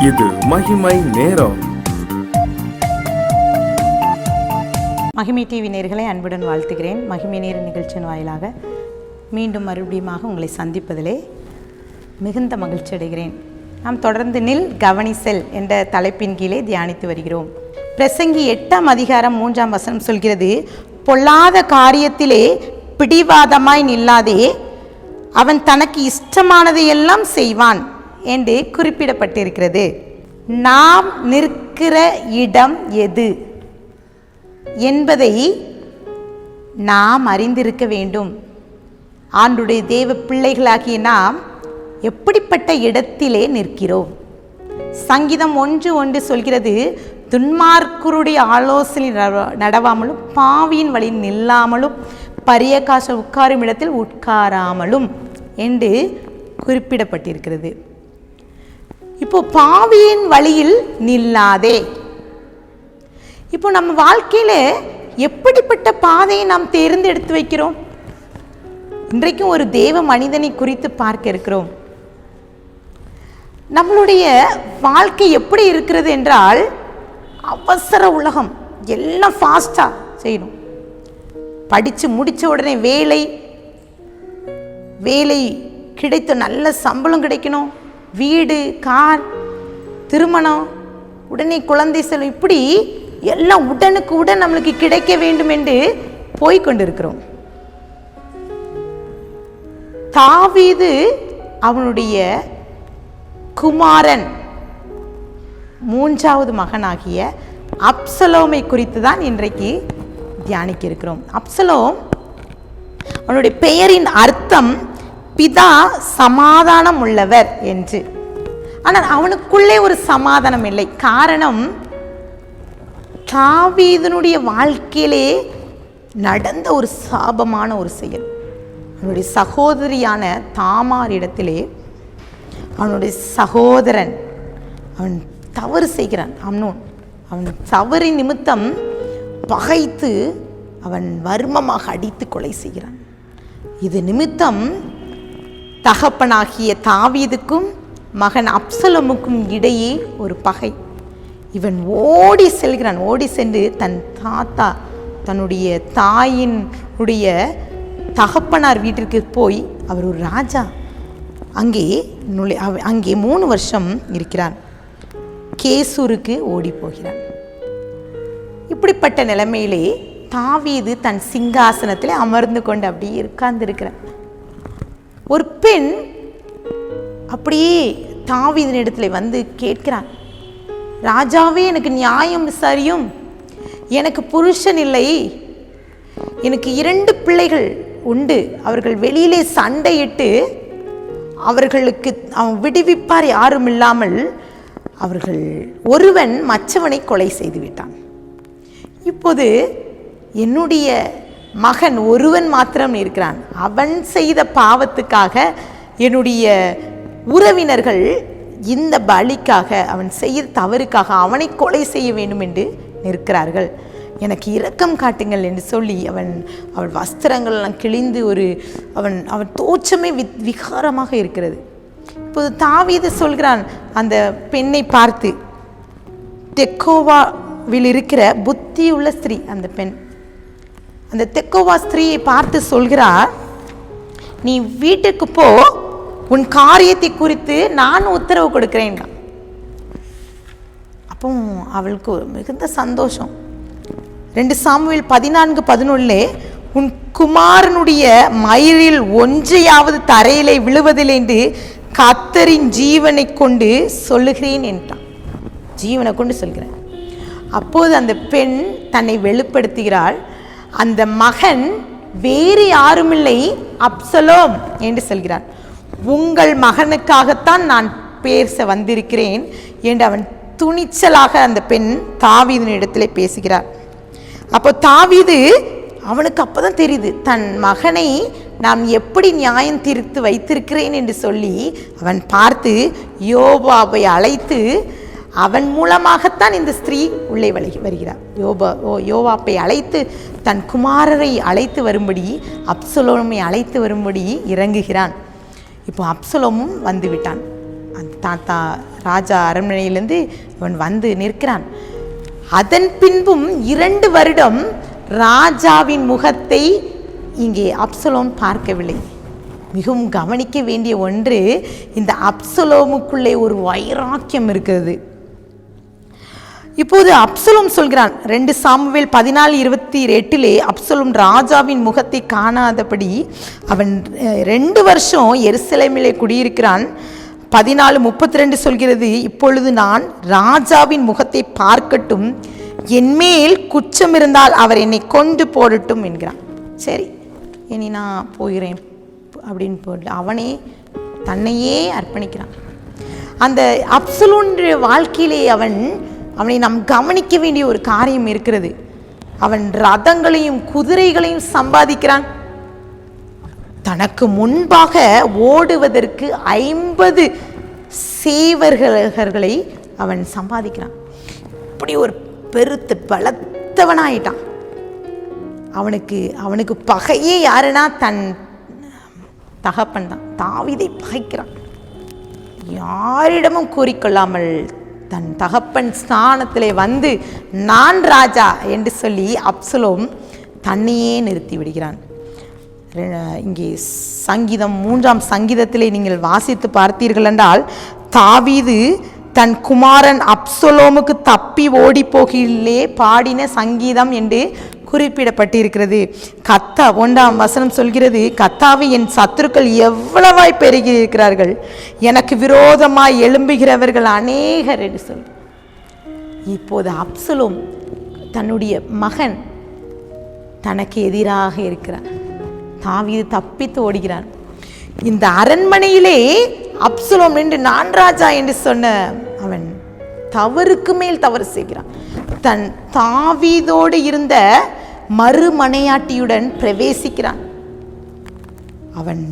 இது மகிமை நேரம். மகிமை டிவி நேயர்களை அன்புடன் வாழ்த்துகிறேன். மகிமை நேர நிகழ்ச்சியின் வாயிலாக மீண்டும் மறுபடியுமாக உங்களை சந்திப்பதிலே மிகுந்த மகிழ்ச்சி அடைகிறேன். நாம் தொடர்ந்து நில் கவனி செல் என்ற தலைப்பின் கீழே தியானித்து வருகிறோம். பிரசங்கி 8ஆம் அதிகாரம் 3ஆம் வசனம் சொல்கிறது, பொல்லாத காரியத்திலே பிடிவாதமாய் நில்லாதே, அவன் தனக்கு இஷ்டமானதையெல்லாம் செய்வான் என்று குறிப்பிடப்பட்டிருக்கிறது. நாம் நிற்கிற இடம் எது என்பதை நாம் அறிந்திருக்க வேண்டும். ஆண்டுடைய தேவ பிள்ளைகளாகிய நாம் எப்படிப்பட்ட இடத்திலே நிற்கிறோம்? சங்கீதம் 1:1 சொல்கிறது, துன்மார்க்கருடைய ஆலோசனை நடவாமலும் பாவியின் வழி நில்லாமலும் பரியகாச உட்காரும் இடத்தில் உட்காராமலும் என்று குறிப்பிடப்பட்டிருக்கிறது. இப்போ பாவியின் வழியில் நில்லாதே. இப்போ நம்ம வாழ்க்கையில எப்படிப்பட்ட பாதையை நாம் தேர்ந்தெடுத்து வைக்கிறோம்? இன்றைக்கும் ஒரு தேவ மனிதனை குறித்து பார்க்க இருக்கிறோம். நம்மளுடைய வாழ்க்கை எப்படி இருக்கிறது என்றால், அவசர உலகம், எல்லாம் ஃபாஸ்டா செய்யணும். படித்து முடித்த உடனே வேலை கிடைத்த நல்ல சம்பளம் கிடைக்கணும், வீடு, கார், திருமணம், உடனே குழந்தை செல்வம், இப்படி எல்லாம் உடனுக்கு உடன் நம்மளுக்கு கிடைக்க வேண்டும் என்று போய்கொண்டிருக்கிறோம். தாவீது அவனுடைய குமாரன் 3வது மகனாகிய அப்சலோமை குறித்து தான் இன்றைக்கு தியானிக்க இருக்கிறோம். அப்சலோம், அவனுடைய பெயரின் அர்த்தம் பிதா சமாதானம் உள்ளவர் என்று. ஆனால் அவனுக்குள்ளே ஒரு சமாதானம் இல்லை. காரணம், தாவீதுனுடைய வாழ்க்கையிலே நடந்த ஒரு சாபமான ஒரு செயல். அவனுடைய சகோதரியான தாமார் இடத்திலே அவனுடைய சகோதரன் அவன் தவறு செய்கிறான். அவன் தவறின் நிமித்தம் பகைத்து அவன் வர்மமாக அடித்து கொலை செய்கிறான். இது நிமித்தம் தகப்பனாகிய தாவீதுக்கும் மகன் அப்சலோமுக்கும் இடையே ஒரு பகை. இவன் ஓடி செல்கிறான். ஓடி சென்று தன்னுடைய தாயினுடைய தகப்பனார் வீட்டிற்கு போய், அவர் ஒரு ராஜா, அங்கே 3 வருஷம் இருக்கிறான். கேசூருக்கு ஓடி போகிறான். இப்படிப்பட்ட நிலைமையிலே தாவீது தன் சிங்காசனத்திலே அமர்ந்து கொண்டு அப்படியே உட்கார்ந்திருக்கிறான். ஒரு பெண் அப்படியே தாவீதின் இடத்துல வந்து கேட்கிறான், ராஜாவே, எனக்கு நியாயம் விசாரியும், எனக்கு புருஷன் இல்லை, எனக்கு 2 பிள்ளைகள் உண்டு, அவர்கள் வெளியிலே சண்டையிட்டு அவர்களுக்கு அவன் விடுவிப்பார் யாரும் இல்லாமல் அவர்கள் ஒருவன் மற்றவனை கொலை செய்து விட்டான். இப்போது என்னுடைய மகன் ஒருவன் மாத்திரம் இருக்கிறான். அவன் செய்த பாவத்துக்காக என்னுடைய உறவினர்கள் இந்த பலிக்காக, அவன் செய்த தவறுக்காக அவனை கொலை செய்ய வேண்டும் என்று நிற்கிறார்கள். எனக்கு இரக்கம் காட்டுங்கள் என்று சொல்லி அவள் வஸ்திரங்கள் எல்லாம் கிழிந்து அவன் தோற்றமே விகாரமாக இருக்கிறது. இப்போது தாவீது சொல்கிறான் அந்த பெண்ணை பார்த்து, தெக்கோவாவில் இருக்கிற புத்தியுள்ள ஸ்திரீ, அந்த பெண், அந்த தெக்கோவா ஸ்திரீயை பார்த்து சொல்கிறார், நீ வீட்டுக்கு போ, உன் காரியத்தை குறித்து நான் உத்தரவு கொடுக்கிறேன். அப்போ அவளுக்கு மிகுந்த சந்தோஷம். 2 சாமுவேல் 14:11, உன் குமாரனுடைய மயிரில் ஒன்றையாவது தரையிலே விழுவதில்லை என்று கர்த்தரின் ஜீவனை கொண்டு சொல்லுகிறேன் என்றான். ஜீவனை கொண்டு சொல்கிறேன். அப்போது அந்த பெண் தன்னை வெளிப்படுத்துகிறாள். அந்த மகன் வேறு யாருமில்லை, அப்சலோம் என்று சொல்கிறான். உங்கள் மகனுக்காகத்தான் நான் பேச வந்திருக்கிறேன் என்று அவன் துணிச்சலாக அந்த பெண் தாவீதின் இடத்திலே பேசுகிறார். அப்போ தாவீது, அவனுக்கு அப்போதான் தெரியுது, தன் மகனை நான் எப்படி நியாயம் தீர்த்து வைத்திருக்கிறேன் என்று சொல்லி அவன் பார்த்து யோவாபை அழைத்து, அவன் மூலமாகத்தான் இந்த ஸ்திரீ உள்ளே வருகிறார். யோவாப்பை அழைத்து தன் குமாரரை அழைத்து வரும்படி, அப்சலோமை அழைத்து வரும்படி இறங்குகிறான். இப்போ அப்சலோமும் வந்து விட்டான். அந்த தாத்தா ராஜா அரண்மனையிலிருந்து அவன் வந்து நிற்கிறான். அதன் பின்பும் 2 வருடம் ராஜாவின் முகத்தை இங்கே அப்சலோம் பார்க்கவில்லை. மிகவும் கவனிக்க வேண்டிய ஒன்று, இந்த அப்சலோமுக்குள்ளே ஒரு வைராக்கியம் இருக்கிறது. இப்போது அப்சலோம் சொல்கிறான், 2 சாமுவேல் 14:28 அப்சலோம் ராஜாவின் முகத்தை காணாதபடி அவன் 2 வருஷம் எருசலேமிலே குடியிருக்கிறான். 14:32 சொல்கிறது, இப்பொழுது நான் ராஜாவின் முகத்தை பார்க்கட்டும், என்மேல் குற்றம் இருந்தால் அவர் என்னை கொண்டு போடட்டும் என்கிறான். சரி, இனி நான் போகிறேன் அப்படின்னு போட்டு அவனே தன்னையே அர்ப்பணிக்கிறான். அந்த அப்சலோனுடைய வாழ்க்கையிலே அவனை நாம் கவனிக்க வேண்டிய ஒரு காரியம் இருக்கிறது. அவன் ரதங்களையும் குதிரைகளையும் சம்பாதிக்கிறான். தனக்கு முன்பாக ஓடுவதற்கு 50 சேவகர்களை அவன் சம்பாதிக்கிறான். இப்படி ஒரு பெருத்து பலத்தவனாயிட்டான். அவனுக்கு பகையே யாருன்னா தன் தகப்பன் தான். தாவீதை பகைக்கிறான். யாரிடமும் கூறிக்கொள்ளாமல் தன் தகப்பன் ஸ்தானத்திலே வந்து நான் ராஜா என்று சொல்லி அப்சலோம் தன்னையே நிறுத்தி விடுகிறான். இங்கே சங்கீதம் 3ஆம் சங்கீதத்திலே நீங்கள் வாசித்து பார்த்தீர்கள் என்றால், தாவீது தன் குமாரன் அப்சலோமுக்கு தப்பி ஓடி போகிலே பாடின சங்கீதம் என்று குறிப்பிடப்பட்டிருக்கிறது. 1ஆம் வசனம் சொல்கிறது, கர்த்தாவே என் சத்துருக்கள் எவ்வளவாய் பெருகி இருக்கிறார்கள், எனக்கு விரோதமாய் எழும்புகிறவர்கள் அநேகர் என்று சொல். இப்போது அப்சலோம் தன்னுடைய மகன் தனக்கு எதிராக இருக்கிறான். தாவீது தப்பித்து ஓடுகிறான். இந்த அரண்மனையிலே அப்சலோம் என்று நான் ராஜா என்று சொன்ன அவன் தவறுக்கு மேல் தவறு செய்கிறான். தன் தாவீதோடு இருந்த மறுமனையாட்டியுடன் பிரவேசிக்கிறான். அவன்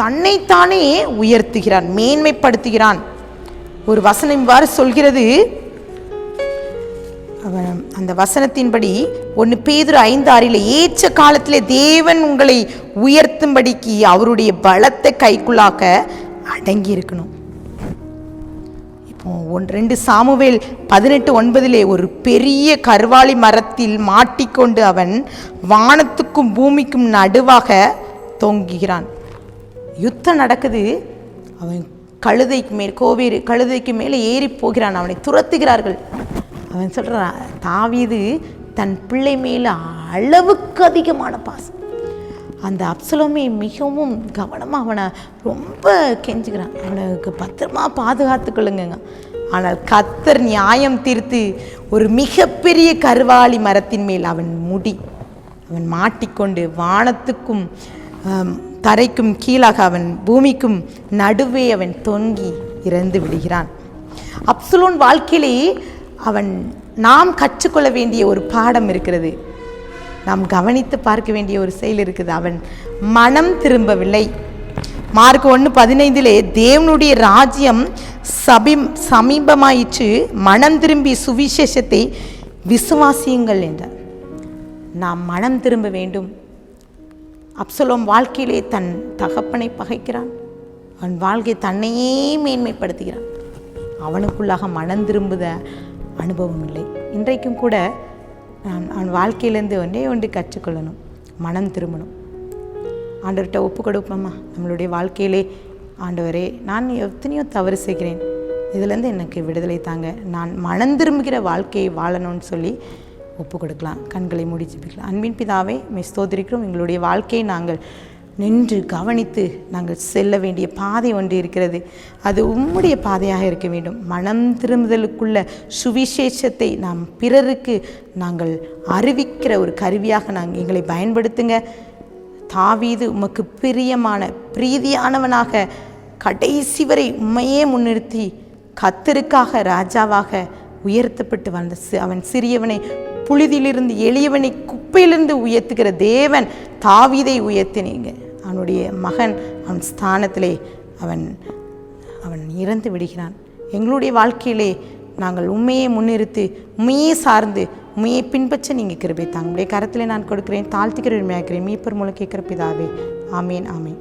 தன்னைத்தானே உயர்த்துகிறான், மேன்மைப்படுத்துகிறான். ஒரு வசனம் இவ்வாறு சொல்கிறது, அந்த வசனத்தின்படி 1 பேதுரு 5:6 ஏற்ற காலத்திலே தேவன் உங்களை உயர்த்தும்படிக்கு அவருடைய பலத்தை கைக்குள்ளாக்க அடங்கி இருக்கணும். இப்போ 2 சாமுவேல் 18:9 ஒரு பெரிய கர்வாலி மரத்தில் மாட்டிக்கொண்டு அவன் வானத்துக்கும் பூமிக்கும் நடுவாக தொங்குகிறான். யுத்தம் நடக்குது. அவன் கழுதைக்கு மேலே ஏறி போகிறான். அவனை துரத்துகிறார்கள். அவன் சொல்கிறான், தாவீது தன் பிள்ளை மேலே அளவுக்கு அதிகமான பாசம். அந்த அப்சலோமை மிகவும் கவனமாக அவனை ரொம்ப கெஞ்சுக்கிறான், அவனுக்கு பத்திரமா பாதுகாத்துக்கொள்ளுங்க. ஆனால் கர்த்தர் நியாயம் தீர்த்து ஒரு மிகப்பெரிய கர்வாலி மரத்தின் மேல் அவன் மாட்டிக்கொண்டு வானத்துக்கும் தரைக்கும் கீழாக அவன் பூமிக்கும் நடுவே அவன் தொங்கி இறந்து விடுகிறான். அப்சலோன் வாழ்க்கையிலே நாம் கற்றுக்கொள்ள வேண்டிய ஒரு பாடம் இருக்கிறது. நாம் கவனித்து பார்க்க வேண்டிய ஒரு செயல் இருக்குது. அவன் மனம் திரும்பவில்லை. மார்க் 1:15 தேவனுடைய ராஜ்யம் சமீபமாயிற்று, மனம் திரும்பி சுவிசேஷத்தை விசுவாசியுங்கள் என்றார். நாம் மனம் திரும்ப வேண்டும். அப்சலோம் வாழ்க்கையிலே தன் தகப்பனை பகைக்கிறான். அவன் வாழ்க்கை தன்னையே மேன்மைப்படுத்துகிறான். அவனுக்குள்ளாக மனம் திரும்புத அனுபவம் இல்லை. இன்றைக்கும் கூட அவன் வாழ்க்கையிலேருந்து ஒன்று கற்றுக்கொள்ளணும், மனம் திரும்பணும். ஆண்டவர்கிட்ட ஒப்பு கொடுப்போம்மா. நம்மளுடைய வாழ்க்கையிலே, ஆண்டவரே நான் எத்தனையோ தவறு செய்கிறேன், இதிலேருந்து எனக்கு விடுதலை தாங்க, நான் மனம் திரும்புகிற வாழ்க்கையை வாழணும்னு சொல்லி ஒப்பு கொடுக்கலாம். கண்களை மூடி ஜெபிக்கலாம். அன்பின் பிதாவே, ஸ்தோத்திரிக்கிறோம். எங்களுடைய வாழ்க்கையை நாங்கள் நின்று கவனித்து நாங்கள் செல்ல வேண்டிய பாதை ஒன்று இருக்கிறது. அது உம்முடைய பாதையாக இருக்க வேண்டும். மனம் திரும்புதலுக்குள்ள சுவிசேஷத்தை நாம் பிறருக்கு நாங்கள் அறிவிக்கிற ஒரு கருவியாக எங்களை பயன்படுத்துங்க. தாவீது உமக்கு பிரீதியானவனாக கடைசி வரை உம்மையே முன்னிறுத்தி கர்த்தருக்காக ராஜாவாக உயர்த்தப்பட்டு வந்த அவன் சிறியவனை புழுதியிலிருந்து எளியவனை குப்பையிலிருந்து உயர்த்துகிற தேவன் தாவீதை உயர்த்தினீங்க. அவனுடைய மகன் அவன் ஸ்தானத்திலே அவன் இறந்து விடுகிறான். எங்களுடைய வாழ்க்கையிலே நாங்கள் உண்மையை முன்னிறுத்தி உண்மையே சார்ந்து உண்மையை பின்பற்ற நீங்கள் கிருபை தாங்க. உங்களுடைய கரத்திலே நான் கொடுக்கிறேன், தாழ்த்துக்கிறேன், மீட்பர் மூலம் கேட்கிற பிதாவே. ஆமேன், ஆமேன்.